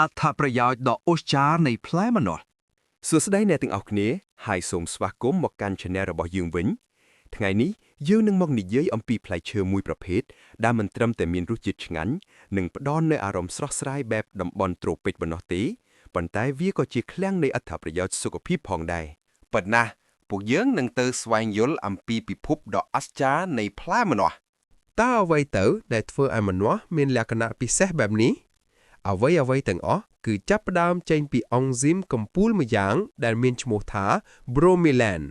អត្ថប្រយោជន៍ដ៏អូសចារនៃផ្លែម្នាស់ សួស្តីអ្នកទាំងអស់គ្នាហើយសូមស្វាគមន៍មកកាន់ Channel របស់យើងវិញថ្ងៃនេះយើងនឹងមកនិយាយអំពីផ្លែឈើមួយប្រភេទដែលមិនត្រឹមតែមានរសជាតិឆ្ងាញ់និងផ្ដល់នូវអារម្មណ៍ស្រស់ស្រាយបែបតំបន់ត្រូពិកប៉ុណ្ណោះទេប៉ុន្តែវាក៏ជាឃ្លាំងនៃអត្ថប្រយោជន៍សុខភាពផងដែរប៉ុន្តែពួកយើងនឹងទៅស្វែងយល់អំពីពិភពដ៏អស្ចារ្យនៃផ្លែម្នាស់ តើអ្វីទៅដែលធ្វើឲ្យម្នាស់មានលក្ខណៈពិសេសបែបនេះអ្វីទាំងអស់គឺចាប់ផ្ដើមចេញពីអង់ស៊ីមកំពូលមួយយ៉ាងដែលមានឈ្មោះថា bromelain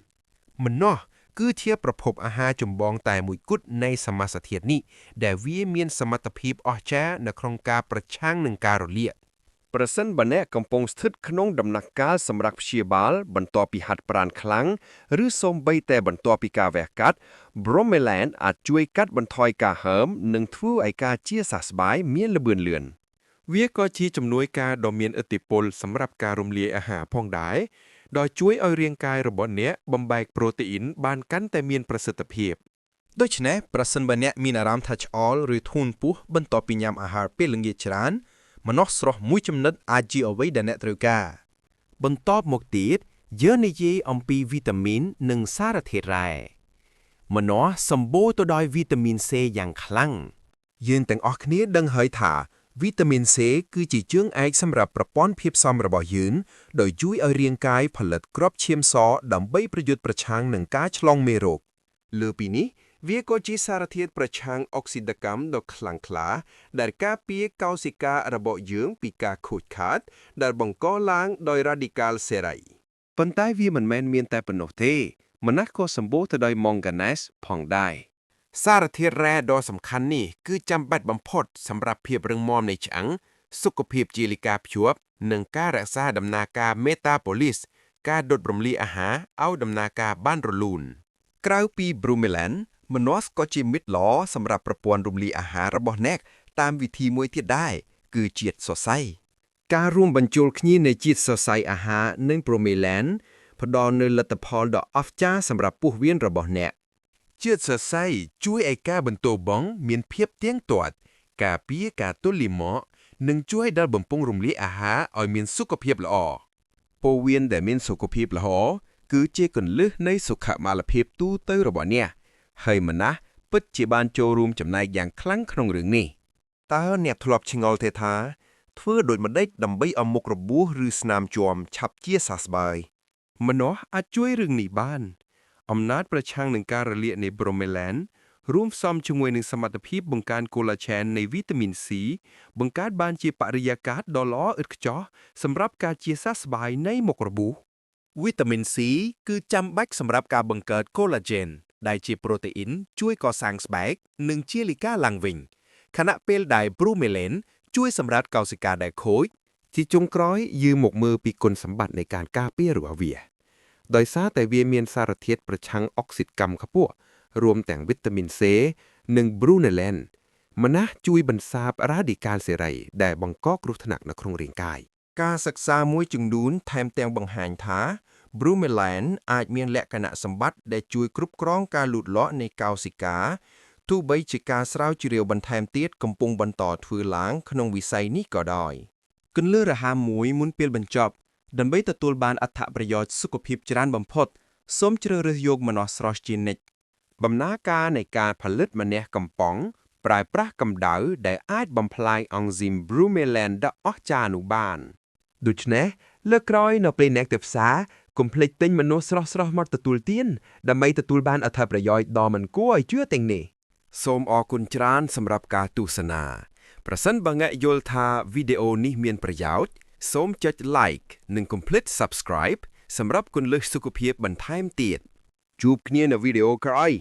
ម្នាស់គឺជាប្រភពអាហារចម្បងតែមួយគត់នៃសមាសធាតុនេះដែលវាមានសមត្ថភាពអស្ចារ្យនៅក្នុងការប្រឆាំងនឹងការរលាក ប្រសិនបើអ្នកកំពុងស្ថិតក្នុងដំណាក់កាលសម្រាប់ព្យាបាលបន្ទាប់ពីហាត់ប្រាណខ្លាំងឬសូម្បីតែបន្ទាប់ពីការវះកាត់ bromelain អាចជួយកាត់បន្ថយការហើមនិងធ្វើឲ្យការជាសះស្បើយមានល្បឿនលឿនវាក៏ជាជំនួយការដ៏មានឥទ្ធិពលសម្រាប់ការរំលាយអាហារផងដែរដោយជួយឲ្យរាងកាយរបស់អ្នកបំបែកប្រូតេអ៊ីនបានកាន់តែមានប្រសិទ្ធភាពដូច្នេះប្រសិនបើអ្នកមានអារម្មណ៍ថាឆ្អល់ឬធូរពោះបន្ទាប់ពីញ៉ាំអាហារពេលល្ងាចច្រើនម្នាស់ស្រស់មួយចំណិតអាចជាអ្វីដែលអ្នកត្រូវការបន្តមកទៀតយើងនិយាយអំពីវីតាមីននិងសារធាតុរ៉ែម្នាស់សម្បូរទៅដោយវីតាមីន C យ៉ាងខ្លាំងយើងទាំងអស់គ្នាដឹងហើយថាវីតាមីន C គឺជាជើងឯកសម្រាប់ប្រព័ន្ធភាពស៊ាំរបស់យើងដោយជួយឲ្យរាងកាយផលិតគ្រាប់ឈាមសដើម្បីប្រយុទ្ធប្រឆាំងនឹងការឆ្លងមេរោគលើពីនេះវាក៏ជាសារធាតុប្រឆាំងអុកស៊ីតកម្មដ៏ខ្លាំងក្លាដែលការពារកោសិការបស់យើងពីការខូចខាតដែលបង្កឡើងដោយរ៉ាឌីកាល់សេរីប៉ុន្តែវាមិនមែនមានតែប៉ុណ្ណោះទេម្នាស់ក៏សម្បូរទៅដោយម៉ង់ហ្គាណេសផងដែរសារធាតុរ៉ែដ៏សំខាន់នេះគឺចាំបាច់បំផុតសម្រាប់ភាពរឹងមាំនៃឆ្អឹងសុខភាពជាលិកាភ្ជាប់និងការរក្សាដំណើរការមេតាបូលីសការដុតរំលាយអាហារឲ្យដំណើរការបានរលូនក្រៅពី bromelain ម្នាស់ក៏ជាមិត្តល្អសម្រាប់ប្រព័ន្ធរំលាយអាហាររបស់អ្នកតាមវិធីមួយទៀតដែរគឺជាតិសរសៃការរួមបញ្ចូលគ្នានៃជាតិសរសៃអាហារនិង bromelain ផ្ដល់នូវលទ្ធផលដ៏អស្ចារ្យសម្រាប់ពោះវៀនរបស់អ្នកជាតិសរសៃជួយឲ្យការបន្តបងមានភាពទៀងទាត់ការពារការទល់លាមកនិងជួយដល់បំពង់រំលាយអាហារឲ្យមានសុខភាពល្អពោះវៀនដែលមានសុខភាពល្អគឺជាគន្លឹះនៃសុខុមាលភាពទូទៅរបស់អ្នកហើយម្នាស់ពិតជាបានចូលរួមចំណែកយ៉ាងខ្លាំងក្នុងរឿងនេះតើអ្នកធ្លាប់ឆ្ងល់ទេថាធ្វើដូចម្តេចដើម្បីឲ្យមុខរបួសឬស្នាមជាំឆាប់ជាសះស្បើយម្នាស់អាចជួយរឿងនេះបានអំណាចប្រឆាំងនឹងការរលាកនៃ bromelain រួមផ្សំជាមួយនឹងសមត្ថភាពបង្កើន collagen នៃវីតាមីន C បង្កើតបានជាបរិយាកាសដ៏ល្អឥតខ្ចោះសម្រាប់ការជាសះស្បើយនៃមុខរបួសវីតាមីន C គឺចាំបាច់សម្រាប់ការបង្កើត collagen ដែលជាប្រូតេអ៊ីនជួយកសាងស្បែកនិងជាលិកាឡើងវិញខណៈពេលដែល bromelain ជួយសម្រាប់កោសិកាដែលខូចជាចុងក្រោយយើងមកមើលពីគុណសម្បត្តិនៃការការពាររបស់វាដោយសារតែវាមានសារធាតុប្រឆាំងអុកស៊ីតកម្មខ្ពស់រួមទាំងវីតាមីន C និង bromelain ម្នាស់ជួយបន្សាបរ៉ាឌីកាល់សេរីដែលបង្កគ្រោះថ្នាក់នៅក្នុងរាងកាយការសិក្សាមួយចំនួនថែមទាំងបង្ហាញថា bromelain អាចមានលក្ខណៈសម្បត្តិដែលជួយគ្រប់គ្រងការលូតលាស់នៃកោសិកាទោះបីជាការស្រាវជ្រាវបន្ថែមទៀតកំពុងបន្តធ្វើឡើងក្នុងវិស័យនេះក៏ដោយគន្លឹះរហ័សមួយមុនពេលបញ្ចប់ដើម្បីទទួលបានអត្ថប្រយោជន៍សុខភាពច្រើនបំផុតសូមជ្រើសរើសយកម្នាស់ស្រស់ជានិច្ចដំណើរការនៃការផលិតម្នាស់កំប៉ុងប្រើប្រាស់កម្ដៅដែលអាចបំផ្លាញអង់ស៊ីម bromelain ដ៏អស្ចារ្យនោះបានដូច្នេះលើកក្រោយនៅពេលអ្នកទៅផ្សារកុំភ្លេចទិញម្នាស់ស្រស់ៗមកទទួលទានដើម្បីទទួលបានអត្ថប្រយោជន៍ដ៏មិនគួរឲ្យជឿទាំងនេះសូមអរគុណច្រើនសម្រាប់ការទស្សនាប្រសិនបើអ្នកយល់ថាវីដេអូនេះមានប្រយោជន៍សូមចុច like និងកុំភ្លេច subscribe សម្រាប់គន្លឹះសុខភាពបន្ថែមទៀតជួបគ្នានៅវីដេអូក្រោយ